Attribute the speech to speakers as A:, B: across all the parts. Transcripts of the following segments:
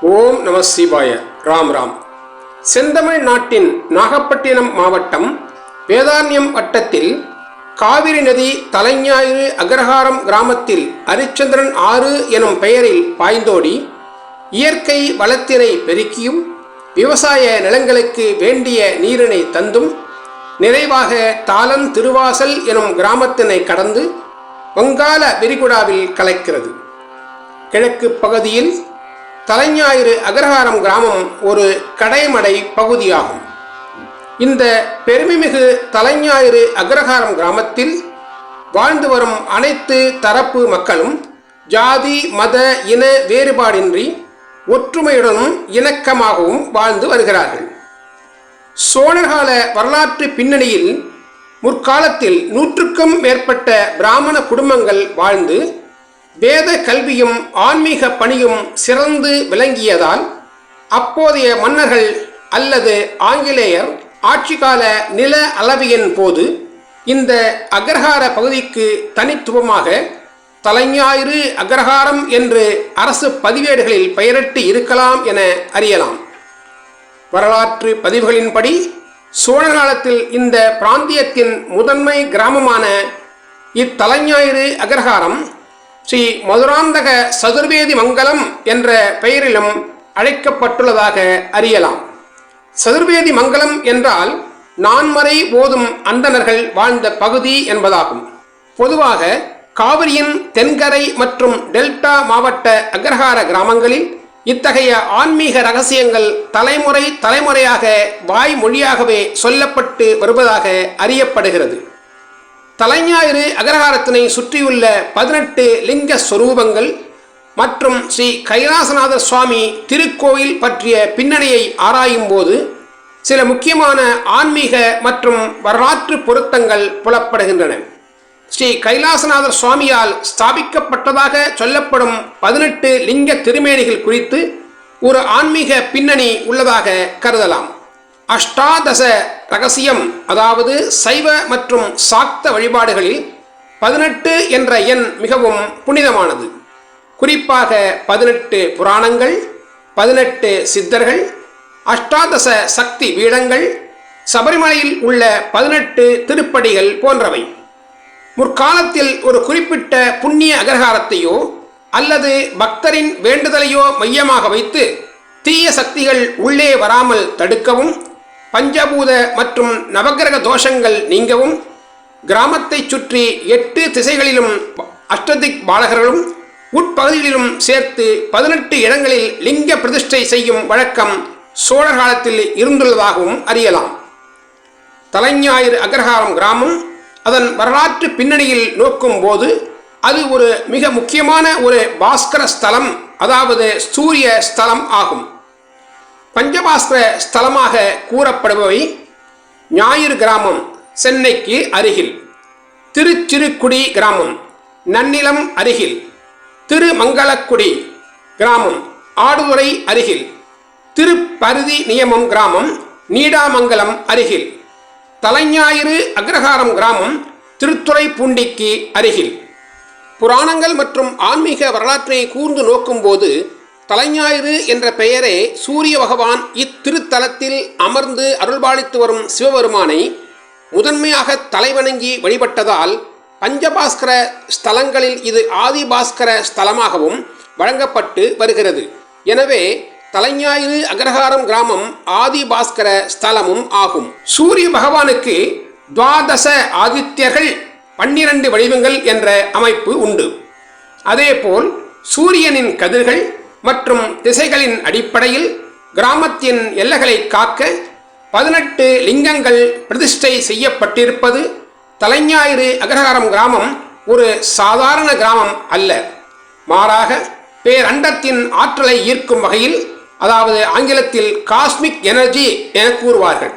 A: ஓம் நம சிவாய. ராம் ராம். செந்தமிழ் நாட்டின் நாகப்பட்டினம் மாவட்டம் வேதாரண்யம் வட்டத்தில் காவிரி நதி தலைஞாயிறு அக்ரஹாரம் கிராமத்தில் அரிச்சந்திரன் ஆறு எனும் பெயரில் பாய்ந்தோடி இயற்கை வளத்தினை பெருக்கியும் விவசாய நிலங்களுக்கு வேண்டிய நீரினை தந்தும் நிறைவாக தாளன் திருவாசல் எனும் கிராமத்தினை கடந்து வங்காள விரிகுடாவில் கலக்கிறது. கிழக்கு பகுதியில் தலைஞாயிறு அக்ரஹாரம் கிராமம் ஒரு கடைமடை பகுதியாகும். இந்த பெருமைமிகு தலைஞாயிறு அக்ரஹாரம் கிராமத்தில் வாழ்ந்து வரும் அனைத்து தரப்பு மக்களும் ஜாதி மத இன வேறுபாடின்றி ஒற்றுமையுடனும் இணக்கமாகவும் வாழ்ந்து வருகிறார்கள். சோழர்கால வரலாற்று பின்னணியில் முற்காலத்தில் 100க்கும் மேற்பட்ட பிராமண குடும்பங்கள் வாழ்ந்து வேத கல்வியும் ஆன்மீக பணியும் சிறந்து விளங்கியதால் அப்போதைய மன்னர்கள் அல்லது ஆங்கிலேயர் ஆட்சிகால நில அளவியின் போது இந்த அக்ரஹார பகுதிக்கு தனித்துவமாக தலைஞாயிறு அக்ரஹாரம் என்று அரசு பதிவேடுகளில் பெயரிட்டு இருக்கலாம் என அறியலாம். வரலாற்று பதிவுகளின்படி சோழர் காலத்தில் இந்த பிராந்தியத்தின் முதன்மை கிராமமான இத்தலைஞாயிறு அக்ரஹாரம் ஸ்ரீ மதுராந்தக சதுர்வேதி மங்கலம் என்ற பெயரிலும் அழைக்கப்பட்டுள்ளதாக அறியலாம். சதுர்வேதி மங்கலம் என்றால் நான்மறை ஓதும் அந்தணர்கள் வாழ்ந்த பகுதி என்பதாகும். பொதுவாக காவிரியின் தென்கரை மற்றும் டெல்டா மாவட்ட அக்ரஹார கிராமங்களில் இத்தகைய ஆன்மீக ரகசியங்கள் தலைமுறை தலைமுறையாக வாய்மொழியாகவே சொல்லப்பட்டு வருவதாக அறியப்படுகிறது. தலைஞாயிறு அக்ரஹாரத்தினை சுற்றியுள்ள 18 லிங்க ஸ்வரூபங்கள் மற்றும் ஸ்ரீ கைலாசநாதர் சுவாமி திருக்கோயில் பற்றிய பின்னணியை ஆராயும் போது சில முக்கியமான ஆன்மீக மற்றும் வரலாற்று பொருத்தங்கள் புலப்படுகின்றன. ஸ்ரீ கைலாசநாதர் சுவாமியால் ஸ்தாபிக்கப்பட்டதாக சொல்லப்படும் 18 லிங்க திருமேனிகள் குறித்து ஒரு ஆன்மீக பின்னணி உள்ளதாக கருதலாம். அஷ்டாதச ரகசியம், அதாவது சைவ மற்றும் சாக்த வழிபாடுகளில் 18 என்ற எண் மிகவும் புனிதமானது. குறிப்பாக 18 புராணங்கள், 18 சித்தர்கள், அஷ்டாதச சக்தி பீடங்கள், சபரிமலையில் உள்ள 18 திருப்படிகள் போன்றவை. முற்காலத்தில் ஒரு குறிப்பிட்ட புண்ணிய அக்ரஹாரத்தையோ அல்லது பக்தரின் வேண்டுதலையோ மையமாக வைத்து தீய சக்திகள் உள்ளே வராமல் தடுக்கவும், பஞ்சபூத மற்றும் நவகிரக தோஷங்கள் நீங்கவும் கிராமத்தை சுற்றி 8 திசைகளிலும் அஷ்டதிக் பாலகர்களும் உட்பகுதிகளிலும் சேர்த்து 18 இடங்களில் லிங்க பிரதிஷ்டை செய்யும் வழக்கம் சோழர் காலத்தில் இருந்துள்ளதாகவும் அறியலாம். தலைஞாயிறு அக்ரஹாரம் கிராமம் அதன் வரலாற்று பின்னணியில் நோக்கும் போது அது ஒரு மிக முக்கியமான ஒரு பாஸ்கர ஸ்தலம், அதாவது சூரிய ஸ்தலம் ஆகும். பஞ்சபாஸ்கர ஸ்தலமாக கூறப்படுபவை ஞாயிறு கிராமம் சென்னைக்கு அருகில், திருச்சிறுக்குடி கிராமம் நன்னிலம் அருகில், திருமங்கலக்குடி கிராமம் ஆடுதுறை அருகில், திருப்பருதி நியமம் கிராமம் நீடாமங்கலம் அருகில், தலைஞாயிறு அக்ரஹாரம் கிராமம் திருத்துறைப்பூண்டிக்கு அருகில். புராணங்கள் மற்றும் ஆன்மீக வரலாற்றை கூர்ந்து நோக்கும்போது தலைஞாயிறு என்ற பெயரே சூரிய பகவான் இத்திருத்தலத்தில் அமர்ந்து அருள்பாலித்து வரும் சிவபெருமானை முதன்மையாக தலைவணங்கி வழிபட்டதால் பஞ்சபாஸ்கர ஸ்தலங்களில் இது ஆதிபாஸ்கர ஸ்தலமாகவும் வழங்கப்பட்டு வருகிறது. எனவே தலைஞாயிறு அக்ரஹாரம் கிராமம் ஆதிபாஸ்கர ஸ்தலமும் ஆகும். சூரிய பகவானுக்கு துவாதச ஆதித்யர்கள் 12 வடிவங்கள் என்ற அமைப்பு உண்டு. அதேபோல் சூரியனின் கதிர்கள் மற்றும் திசைகளின் அடிப்படையில் கிராமத்தின் எல்லைகளை காக்க 18 லிங்கங்கள் பிரதிஷ்டை செய்யப்பட்டிருப்பது தலைஞாயிறு அக்ரஹாரம் கிராமம் ஒரு சாதாரண கிராமம் அல்ல. மாறாக பேரண்டத்தின் ஆற்றலை ஈர்க்கும் வகையில், அதாவது ஆங்கிலத்தில் காஸ்மிக் எனர்ஜி என கூறுவார்கள்,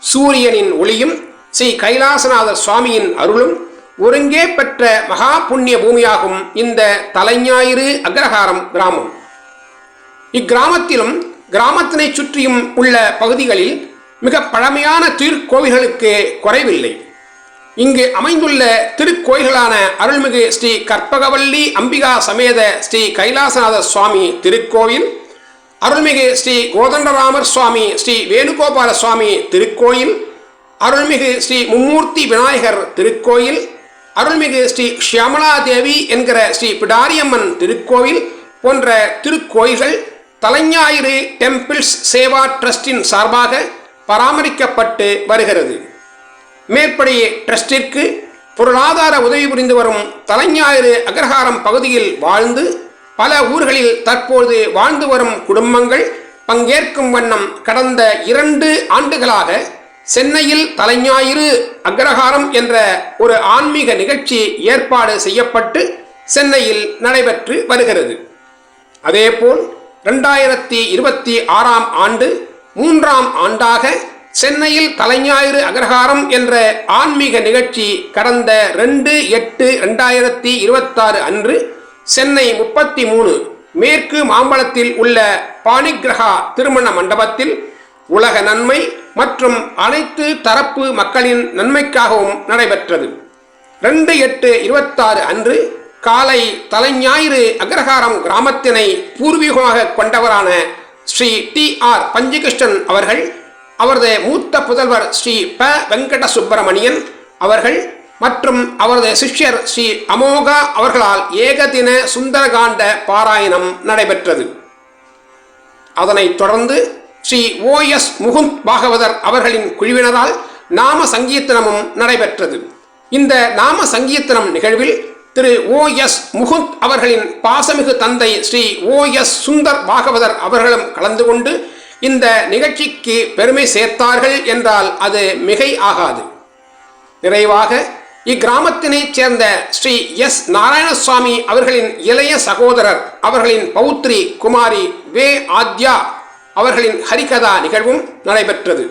A: சூரியனின் ஒளியும் ஸ்ரீ கைலாசநாதர் சுவாமியின் அருளும் ஒருங்கே பெற்ற மகா புண்ணிய பூமியாகும் இந்த தலைஞாயிறு அக்ரஹாரம் கிராமம். இக்கிராமத்திலும் கிராமத்தினை சுற்றியும் உள்ள பகுதிகளில் மிக பழமையான திருக்கோவில்களுக்கு குறைவில்லை. இங்கு அமைந்துள்ள திருக்கோயில்களான அருள்மிகு ஸ்ரீ கற்பகவல்லி அம்பிகா சமேத ஸ்ரீ கைலாசநாத சுவாமி திருக்கோவில், அருள்மிகு ஸ்ரீ கோதண்டராமர் சுவாமி ஸ்ரீ வேணுகோபால சுவாமி திருக்கோயில், அருள்மிகு ஸ்ரீ மும்மூர்த்தி விநாயகர் திருக்கோயில், அருள்மிகு ஸ்ரீ ஷியாமலாதேவி என்கிற ஸ்ரீ பிடாரியம்மன் திருக்கோயில் போன்ற திருக்கோயில்கள் தலைஞாயிறு டெம்பிள்ஸ் சேவா டிரஸ்டின் சார்பாக பராமரிக்கப்பட்டு வருகிறது. மேற்படி டிரஸ்டிற்கு பொருளாதார உதவி புரிந்து வரும் தலைஞாயிறு அக்ரஹாரம் பகுதியில் வாழ்ந்து பல ஊர்களில் தற்போது வாழ்ந்து வரும் குடும்பங்கள் பங்கேற்கும் வண்ணம் கடந்த 2 ஆண்டுகளாக சென்னையில் தலைஞாயிறு அக்ரஹாரம் என்ற ஒரு ஆன்மீக நிகழ்ச்சி ஏற்பாடு செய்யப்பட்டு சென்னையில் நடைபெற்று வருகிறது. அதேபோல் 2026ஆம் ஆண்டு 3ஆம் ஆண்டாக சென்னையில் தலைஞாயிறு அக்ரஹாரம் என்ற ஆன்மீக நிகழ்ச்சி கடந்த 2/8/2026 அன்று சென்னை 33 மேற்கு மாம்பலத்தில் உள்ள பாணிகிரகா திருமண மண்டபத்தில் உலக நன்மை மற்றும் அனைத்து தரப்பு மக்களின் நன்மைக்காகவும் நடைபெற்றது. 2/8/26 அன்று காலை தலைஞாயிறு அக்ரஹாரம் கிராமத்தினை பூர்வீகமாக கொண்டவரான ஸ்ரீ TR பஞ்சகிருஷ்ணன் அவர்கள், அவரது மூத்த புதல்வர் ஸ்ரீ ப வெங்கட சுப்பிரமணியன் அவர்கள் மற்றும் அவரது சிஷ்யர் ஸ்ரீ அமோகா அவர்களால் ஏகதின சுந்தரகாண்ட பாராயணம் நடைபெற்றது. அதனைத் தொடர்ந்து ஸ்ரீ OS முகுந்த் பாகவதர் அவர்களின் குழுவினரால் நாம சங்கீர்த்தனமும் நடைபெற்றது. இந்த நாம சங்கீர்த்தனம் நிகழ்வில் திரு OS முகுந்த் அவர்களின் பாசமிகு தந்தை ஸ்ரீ OS சுந்தர் பாகவதர் அவர்களும் கலந்து கொண்டு இந்த நிகழ்ச்சிக்கு பெருமை சேர்த்தார்கள் என்றால் அது மிகை ஆகாது. நிறைவாக இக்கிராமத்தினைச் சேர்ந்த ஸ்ரீ S நாராயணசுவாமி அவர்களின் இளைய சகோதரர் அவர்களின் பௌத்ரி குமாரி வே ஆத்யா அவர்களின் ஹரிகதா நிகழ்வும் நடைபெற்றது.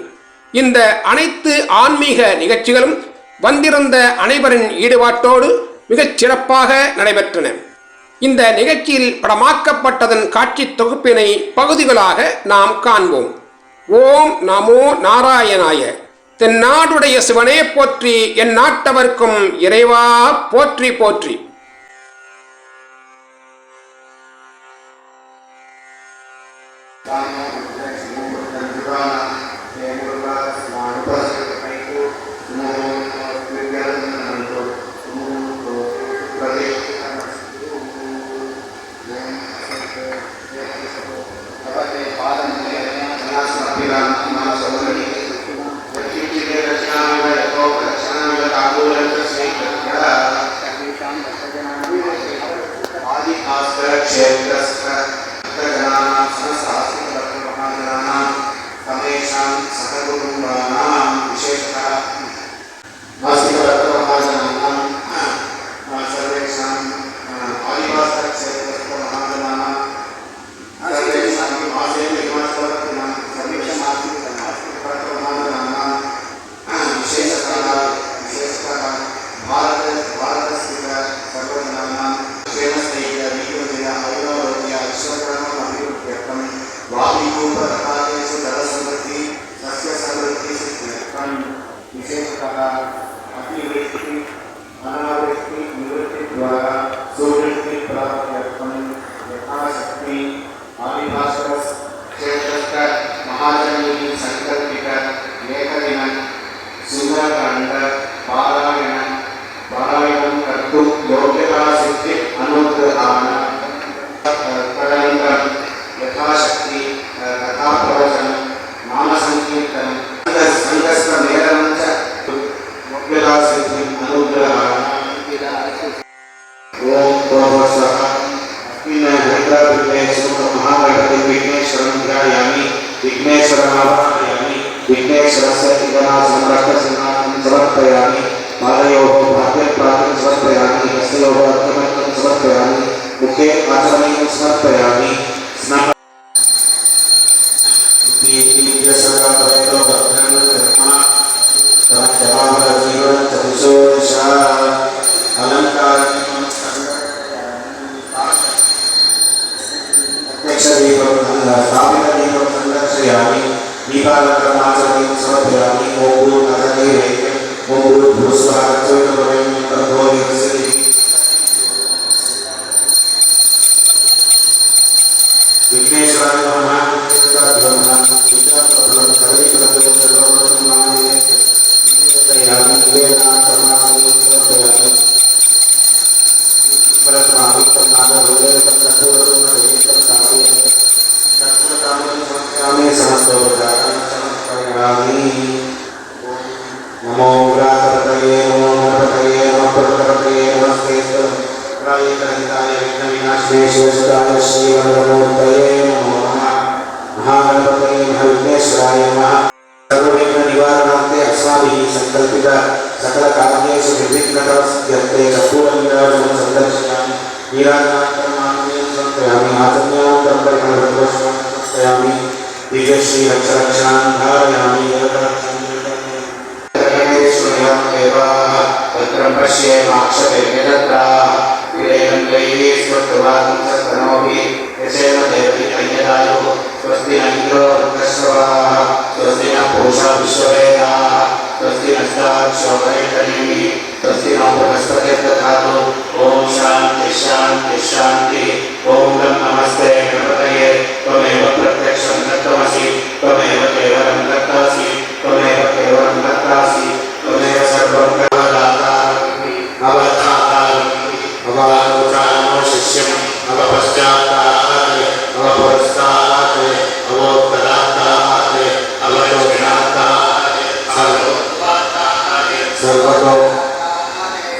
A: இந்த அனைத்து ஆன்மீக நிகழ்ச்சிகளும் வந்திருந்த அனைவரின் ஈடுபாட்டோடு மிகச் சிறப்பாக நடைபெற்றன. இந்த நிகழ்ச்சியில் படமாக்கப்பட்டதன் காட்சி தொகுப்பினை பகுதிகளாக நாம் காண்போம். ஓம் நமோ நாராயணாய. தென்னாடுடைய சிவனே போற்றி, என் நாட்டவர்க்கும் இறைவா போற்றி போற்றி.
B: विघ्नेश्वराय नमः विघ्नेश्वराभ्यो नमः विघ्नप्रभवं सर्वैकमङ्गलं सर्वमङ्गलमाङ्गल्ये दयामि वेदान्तमामि परस्माभिक्तं नामरूलेकं कर्पूररूपदेशं स्थापयामि कर्पूरकामं समर्पयामि समस्तोपचारान् समर्पयामि नमो व्रातपतये नमो गणपतये नमः प्रभुपतये नमस्ते प्रायिकहिताय विघ्नविनाशिने शिवसुताय श्रीवरदमूर्तये नमो नमः महागणपतये महाविघ्नेश्वराय नमः सर्वविघ्ननिवारणार्थे अस्माभिः सङ्कल्पित सकलकार्येषु निर्विघ्नतः सिद्ध्यर्थे कर्पूरनीराजनं सन्दर्शयामि नीराजनान्तरमानन्दं समर्पयामि आचम्यान्तरं परिमलपुष्पं समर्पयामि दिव्यश्रीरक्षरक्षान् धारयामि तत्रं पश्येमाक्षभिर्निदत्राः विरेणङ्गैः स्वस्तिवादं सत्तनोभिः यशेम देवैर्यदायुः स्वस्ति न इन्द्रो वृत्रश्रवाः स्वस्ति न पूषा विश्ववेदाः स्वस्ति नस्ताक्षोभयतनेमिः स्वस्ति नो बृहस्पतिर्दधातु ॐ शान्तिः शान्तिः शान्तिः ॐ नमस्ते गणपतये त्वमेव प्रत्यक्षं दत्तमसि त्वमेव केवलं दत्तासि त्वमेव केवलं दत्तासि त्वमेव सर्वं अवलोकानो शिष्यम् अवपश्चात्तात् अवपुरस्तात् अवोत्तरात्तात् अवयोजनात्तात्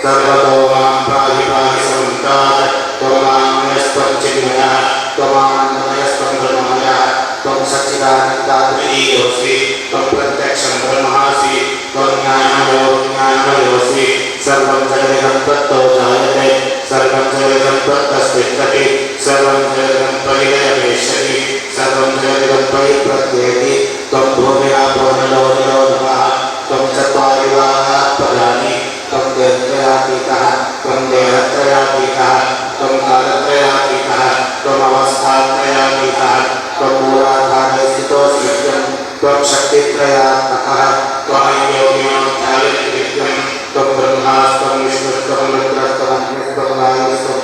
B: सर्वतो मां पाहि पाहि समन्तात् त्वमान्यस्त्वं चिन्मयः त्वमानन्दमयस्त्वं ब्रह्ममयः त्वं सच्चिदानन्दात्मनीयोऽसि त्वं प्रत्यक्षं ब्रह्मासि त्वं ज्ञानमयोऽसि सर्वं जगदिदं त्वत्तो जायते सर्वं जगदिदं त्वत्तस्तिष्ठति सर्वं जगदिदं परिणयमेष्यति सर्वं जगदिदं परिप्रत्येति त्वं भूमिरापो नलो नलो नमः त्वं चत्वारि वाहाः पदानि त्वं देहत्रयातीतः त्वं देहत्रयातीतः त्वं कालत्रयातीतः त्वम् अवस्थात्रयातीतः त्वं मूलाधारे स्थितोऽसि नित्यं त्वं शक्तित्रयात्मकः त्वं योगिनोऽध्यायति नित्यं त्वं ब्रह्मास्त्वं विष्णुस्त्वं रुद्रस्त्वं अग्निस्त्वं वायुस्त्वं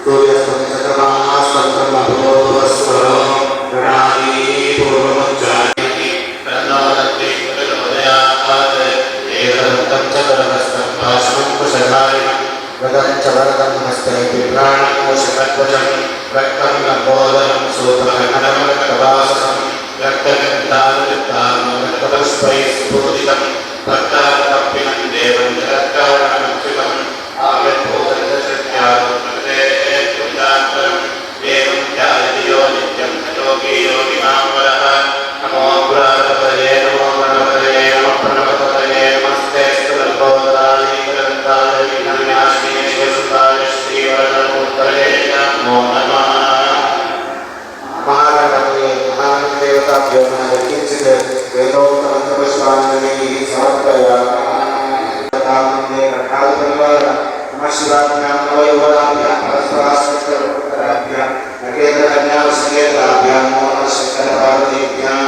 B: सूर्यस्त्वं चन्द्रमास्त्वं ब्रह्मभूर्भुवस्वरो गणादि पूर्वमुच्चारयति तन्नोदत्ते प्रचोदयात् एकदन्तं च परमस्तं भाषणं कुशधारिणं वदं च वरदं हस्ते विभ्राणं कुशध्वजं रक्तं लम्बोदरं सूत्रकनकं रक्तवाससं रक्तगन्धानुलिप्तां रक्तपुष्पैः स्फूरितं भक्तारकपिनं देवं जगत्कारणमच्युतम् आविर्भूतजगत्यागं एवं ध्यायति यो नित्यं योगी योगिनाम्बरः नमो पुरातपतये नमो गणपतये नमः प्रणवपतये नमस्तेऽस्तु लम्बोदराय निरन्ताय विघ्नविनाशिने शिवसुताय श्रीवरदमूर्तये नमो नमः महागणपतये महादेवताभ्यो नमः किञ्चित् वेदोक्तमन्त्रपुष्पाञ्जलिः समर्पयामि नमः शिवाभ्यां नवयुवराभ्यां परस्पराश्रितरूपधराभ्यां नकेन्द्रकन्यासंकेताभ्यां नमः शङ्करपार्वतीभ्यां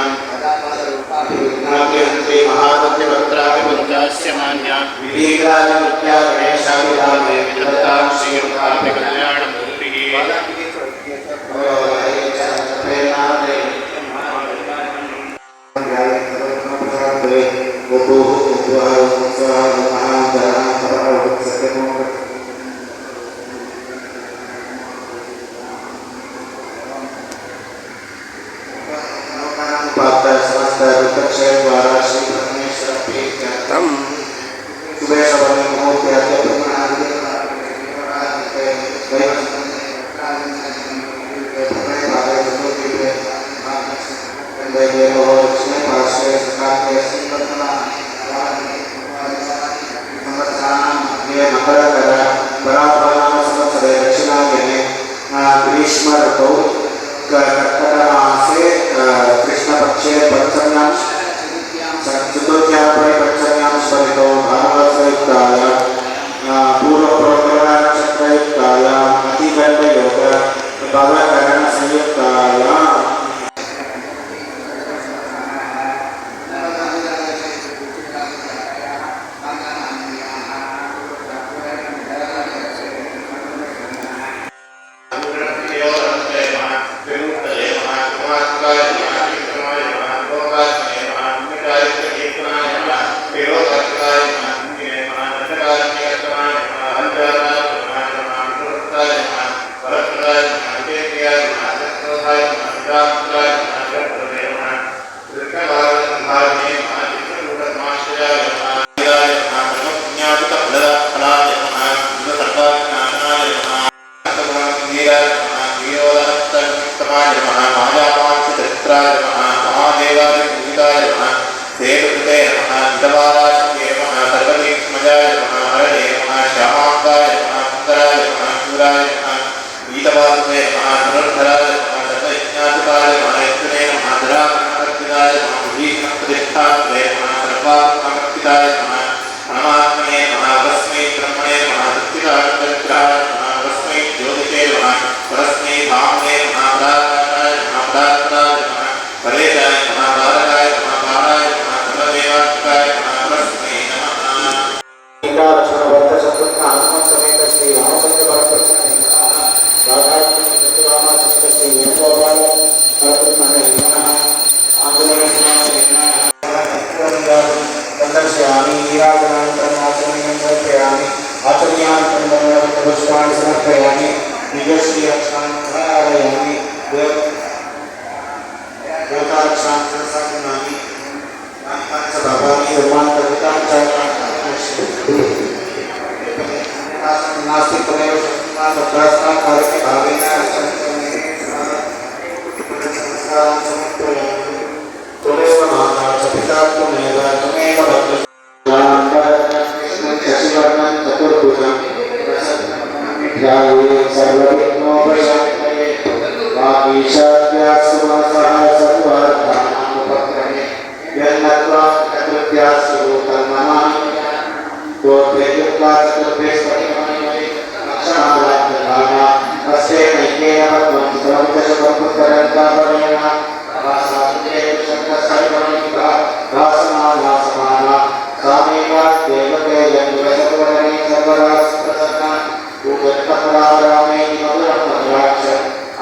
B: विघ्नाभ्यन्त्री महाभक्तिभद्राभिपञ्चास्य मान्या विधिग्राजनित्या गणेशाभिधामे विदत्तां श्रीयुक्ताभिकल्याणमूर्तिः ग्रीष्म ऋतौ कर्कटमासे कृष्णपक्षे पञ्चम्यां चतुर्थ्यां पञ्चम्यां स्मरितो भानुवासयुक्तायां पूर्वप्रोग्रहनक्षत्रयुक्तायां अतिगण्डयोग भवकरणसंयुक्तायां ब्रह्माय नमः मायामांसचित्राय नमः महादेवाय पूजिताय नमः देवकृते नमः विधवाराशये नमः सर्वतीक्ष्मजाय नमः हरणे नमः श्यामाङ्गाय नमः सुन्दराय नमः शूराय नमः गीतवासुदे नमः धनुर्धराय नमः सर्वयज्ञाधिपाय नमः यज्ञने नमः धरामर्पिताय नमः बुद्धिप्रतिष्ठात्रे नमः सर्वात्मकर्पिताय नमः परमात्मने नमः तस्मै ब्रह्मणे नमः सच्चिदानन्दविग्रहाय नमः तस्मै ज्योतिषे नमः परस्मै धाम्ने नमः पराकाशाय नमः परात्पराय नमः परेशाय नमः बालकाय नमः बालाय नमः सर्वदेवात्मकाय नमः तस्मै नमः लक्ष्मणभरतशत्रुघ्न हनुमत् समेत श्री रामचंद्र भरतकृष्ण राधाकृष्ण रामाचंद्र श्री वेणुगोपाल भरतकृष्ण आंजनेय संदर्शयामि वीराजनानन्तरम् आचमनीयं समर्पयामि आचमनीयानन्तरं पुष्पाणि समर्पयामि दिव्यश्री रक्षां कारयामि देवतारक्षां समर्पयामि पंचभवानि धर्मान्तरितां च नास्ति तमेव शक्तिमान् तत्रास्तां कार्यके भावेन त्वमेव माता च पिता त्वमेव शशिवर्णं चतुर्भुजं ध्याये सर्वविघ्नोपशान्तये वागीशाद्यात्सुमनसः सर्वार्थानामुपक्रमे यन्नत्वा चतुर्थ्यात्सु तन्नमामि तोत्रे कृत्वा चतुर्थे स्फटिकमणिमये अक्षराभ्यधाना तस्यै नैकेन पद्मं सर्वदशपुत्ररन्तापरेण वासान्ते शब्दसर्वणिका वासमाना समाना सामेवा देवते यन्निवसपुरणे सर्वरास्प्रसन्ना पूजत्तपरारामे मधुरं मधुराक्ष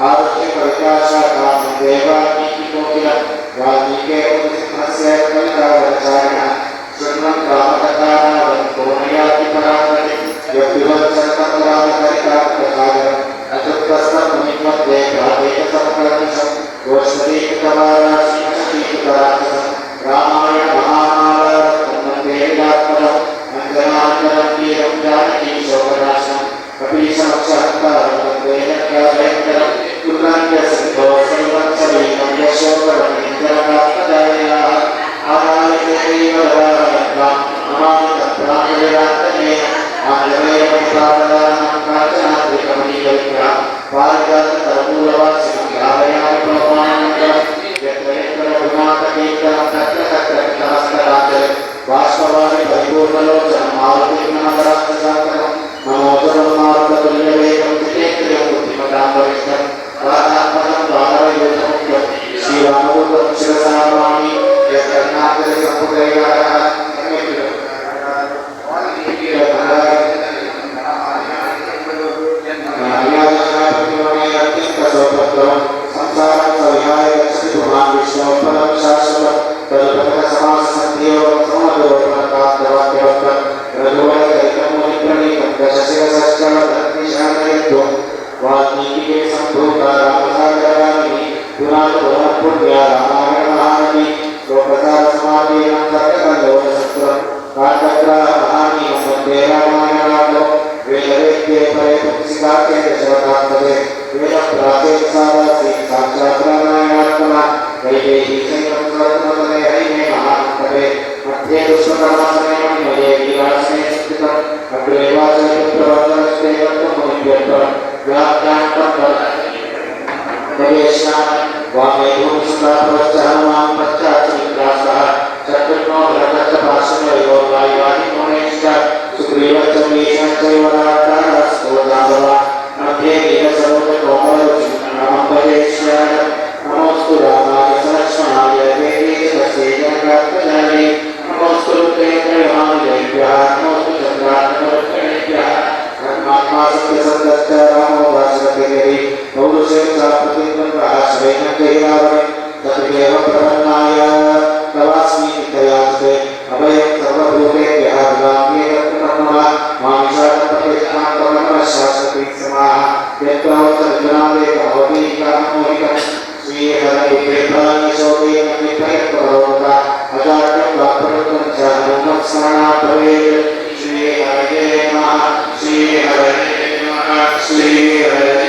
B: आरुष्य परिकाशाकामं देवानीकोकिलं वाल्मीके उपसिंहस्य कवितावरचारिणः शृण्वन् रामकथानावन् कोनयाति पराङ्गति यद्विवत्सरतपरामकरिताप्रसादरम् अचुत्तस्तमुनिमध्ये प्रादेकसमकलनिशम् गोष्पदीकृतवाराशीमशतीकृतराक्षसम् रामायण महामालारत्नं वन्दे वेदात्मजम् अञ्जनार्दनं वीरं जानकी शोकनाशनं कपीशमक्षहन्तारं वन्दे जगद्भयङ्करं दुर्गान्यसिद्धो सर्वत्सवीनं यशोकरमणिञ्जनकात्मजायाः आदायते दैववराहरत्नां नमामि तत्प्राणविरात्तनेन आञ्जनेयमणिपाददानं काञ्चनाद्रिकमणिकविग्रहं पारिजातकरमूलवासिनं ध्यायामि पवमानन्दम् यत्र यत्र रघुनाथकीर्तनं तत्र तत्र कृतहस्तराञ्जलिं बाष्पवारि परिपूर्णलोचनं मारुतिर्नमकराक्षसान्तकं मनोजवं मारुततुल्यवेगं जितेन्द्रियं बुद्धिमतां वरिष्ठं वातात्मकं वानरयूथमुख्यं श्रीरामदूतं शिरसा नमामि यत्कर्णान्तरे सम्पुटैराः संसारं सविहाय गच्छति भगवान् विष्णुः परं शाश्वतं तदुपगतसमाससन्धियोगं समदोपनकान्तवाक्यवक्त्रं रघुवरदैकं मुनिप्रणीतं दशशिरसश्चलदग्निशानयत्वं वाल्मीकिके सम्भूता रामसागरगामिनी पुराणपुण्या रामायणमहानदी लोकसारसमाधीनं सत्यकल्लोलशस्त्रं काण्डग्राहमहानीयं वन्दे रामायणादौ वेदवेद्ये परे पुंसिकाके दशरथात्मजे वेदप्राचेतसादासी साक्षात् रामायणात्मना वैदेही सैन्यं सर्वतले हैमे महान्तवे मध्ये दुष्कर्मासने मणिमये विलासने स्थितम् अग्रे वाचयपुत्रवर्धनस्ते वर्तमुनिभ्यर्थं व्याख्यान्तं प्रवेशनात् वामे भूमिसुतापश्च हनुमान् पश्चात् श्रीनिवासः शत्रुघ्नो भरतश्च पार्श्वयो वायुवादिकोणेश्च सुग्रीवश्च भीष्मश्चैव रावणस्तु जाम्बवान् मध्ये वीरसरोजकोमलरुचिं परेश्याय नमोऽस्तु रामाय लक्ष्मणाय देवे च तस्यै जगत्प्रजायै नमोऽस्तु रुद्रेन्द्रयामानिभ्यः नमोऽस्तु चन्द्रार्कवर्त्तनेभ्यः धर्मात्मा सत्यसन्धश्च रामो वासवतेरि पौरुषे च प्रतिद्वन्द्वः श्रेणं जहिरावणे तत्रेव प्रपन्नाय तवास्मि नित्ययास्ते अभयं सर्वभूतेभ्यः विलाम्ये रत्नमः मामिषातप्रतिष्ठान्तमनः शाश्वती समाः यत्रोत्तरजुनादेकमवतीकामोहितं श्रीहरिपुत्रेभ्राणिशोकेन विप्रयत्परोता अजाड्यं वाक्प्रयुक्तं च हनुमत्स्मरणात् भवेत् श्रीहरये नमः श्रीहरये नमः श्रीहरये